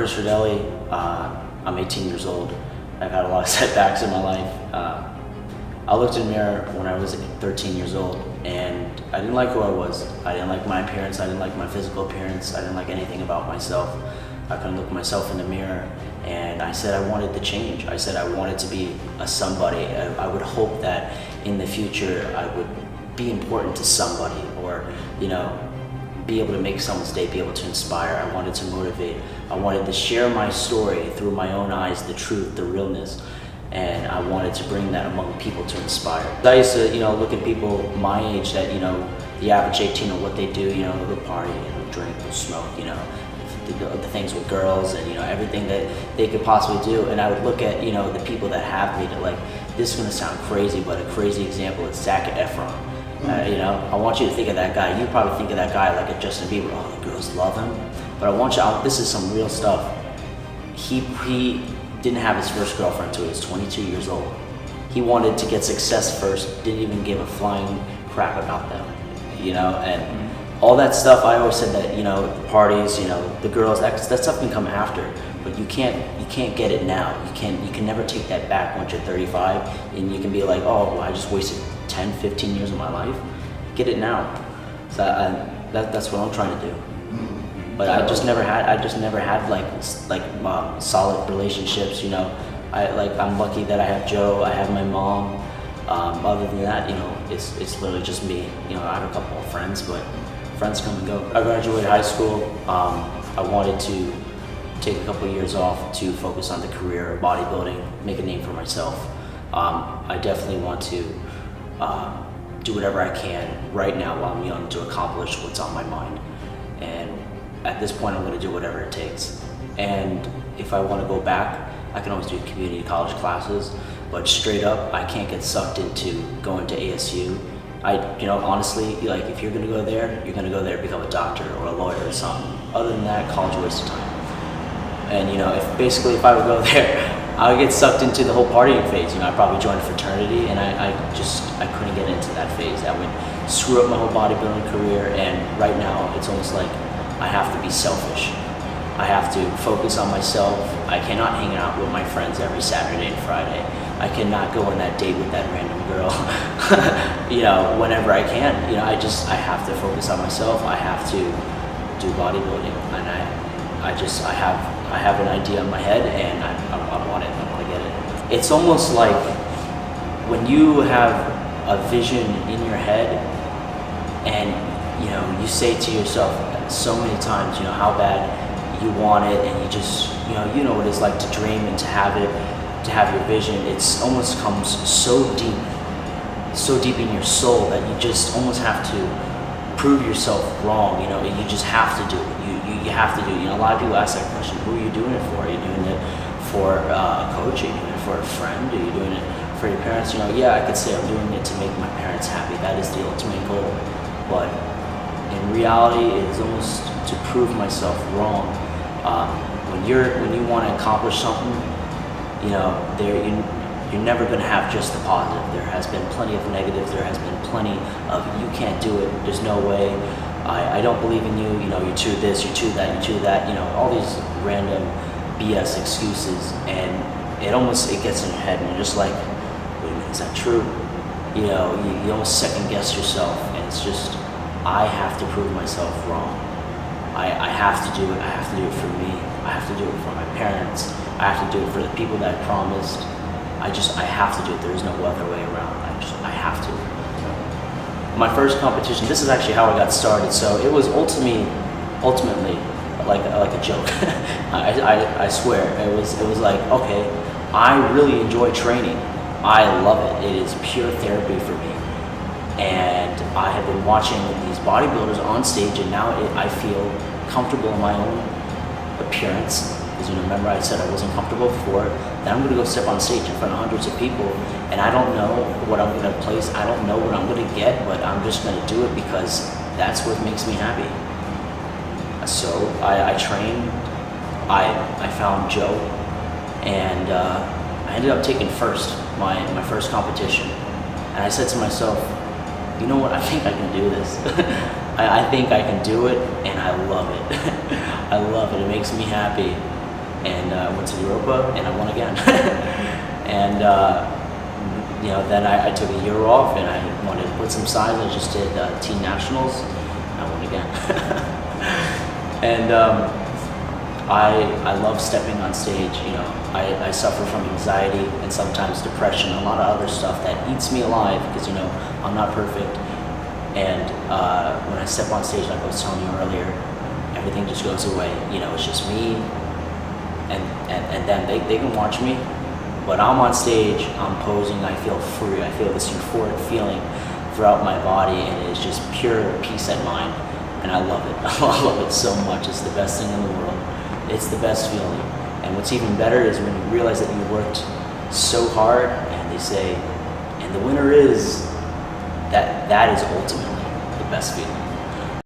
Chris Redaelli. I'm 18 years old. I've had a lot of setbacks in my life. I looked in the mirror when I was 13 years old, and I didn't like who I was. I didn't like my appearance. I didn't like my physical appearance. I didn't like anything about myself. I couldn't look myself in the mirror, and I said I wanted to change. I said I wanted to be a somebody. I would hope that in the future I would be important to somebody, or be able to make someone's day, be able to inspire. I wanted to motivate. I wanted to share my story through my own eyes, the truth, the realness, and I wanted to bring that among people to inspire. I used to, look at people my age that, the average 18, what they do, they'll party, drink, they'll smoke, the things with girls, and everything that they could possibly do. And I would look at, the people that have made it. Like, this is gonna sound crazy, but a crazy example is Zac Efron. I want you to think of that guy. You probably think of that guy like a Justin Bieber. Oh, the girls love him. But I want you. This is some real stuff. He didn't have his first girlfriend until he was 22 years old. He wanted to get success first. Didn't even give a flying crap about them. And all that stuff. I always said that the parties, the girls, that stuff can come after. But you can't get it now. You can never take that back once you're 35, and you can be like, oh, well, I just wasted 10, 15 years of my life. Get it now. So that's what I'm trying to do. But I just never had like solid relationships. I'm lucky that I have Joe, I have my mom. Other than that, it's literally just me. I have a couple of friends, but friends come and go. I graduated high school. I wanted to take a couple of years off to focus on the career of bodybuilding, make a name for myself. I definitely want to do whatever I can right now while I'm young to accomplish what's on my mind. And at this point, I'm going to do whatever it takes. And if I want to go back, I can always do community college classes. But straight up, I can't get sucked into going to ASU. Honestly, like, if you're going to go there, you're going to go there to become a doctor or a lawyer or something. Other than that, college waste of time. And if I would go there, I would get sucked into the whole partying phase. I'd probably join a fraternity, and I couldn't get into that phase. That would screw up my whole bodybuilding career. And right now, it's almost like I have to be selfish. I have to focus on myself. I cannot hang out with my friends every Saturday and Friday. I cannot go on that date with that random girl, whenever I can. I have to focus on myself. I have to do bodybuilding, and I have an idea in my head, and I want it. I want to get it. It's almost like when you have a vision in your head, and you say to yourself so many times, how bad you want it, and you just you know what it's like to dream and to have it, to have your vision. It's almost comes so deep in your soul that you just almost have to prove yourself wrong, and you just have to do it. You have to do it. A lot of people ask that question: who are you doing it for? Are you doing it for a coach? Are you doing it for a friend? Are you doing it for your parents? Yeah, I could say I'm doing it to make my parents happy. That is the ultimate goal. But in reality, it is almost to prove myself wrong. When you want to accomplish something, you're never going to have just the positive. There has been plenty of negatives. There has been plenty of you can't do it. There's no way. I don't believe in you. You're too this, you're too that, you're too that. All these random BS excuses, and it gets in your head, and you're just like, wait a minute, is that true? You almost second guess yourself, and it's just, I have to prove myself wrong. I have to do it. I have to do it for me. I have to do it for my parents. I have to do it for the people that I promised. I have to do it. There is no other way around. I have to. My first competition, this is actually how I got started. So it was ultimately like a joke. I swear, it was like, okay, I really enjoy training. I love it. It is pure therapy for me. And I have been watching these bodybuilders on stage, and now I feel comfortable in my own appearance. Because remember, I said I wasn't comfortable before. Then I'm going to go step on stage in front of hundreds of people, and I don't know what I'm going to place. I don't know what I'm going to get, but I'm just going to do it because that's what makes me happy. So I trained. I found Joe, and I ended up taking first my first competition. And I said to myself, you know what? I think I can do this. I think I can do it, and I love it. I love it. It makes me happy. and went to Europa, and I won again. And then I took a year off, and I wanted to put some size. I just did teen nationals, and I won again. And I love stepping on stage. I suffer from anxiety and sometimes depression, a lot of other stuff that eats me alive because I'm not perfect. And when I step on stage, like I was telling you earlier, everything just goes away. It's just me and them. They can watch me, but I'm on stage, I'm posing, I feel free. I feel this euphoric feeling throughout my body, and it's just pure peace at mind. And I love it. I love it so much. It's the best thing in the world. It's the best feeling. And what's even better is when you realize that you worked so hard, and they say, and the winner is, that is ultimately the best feeling.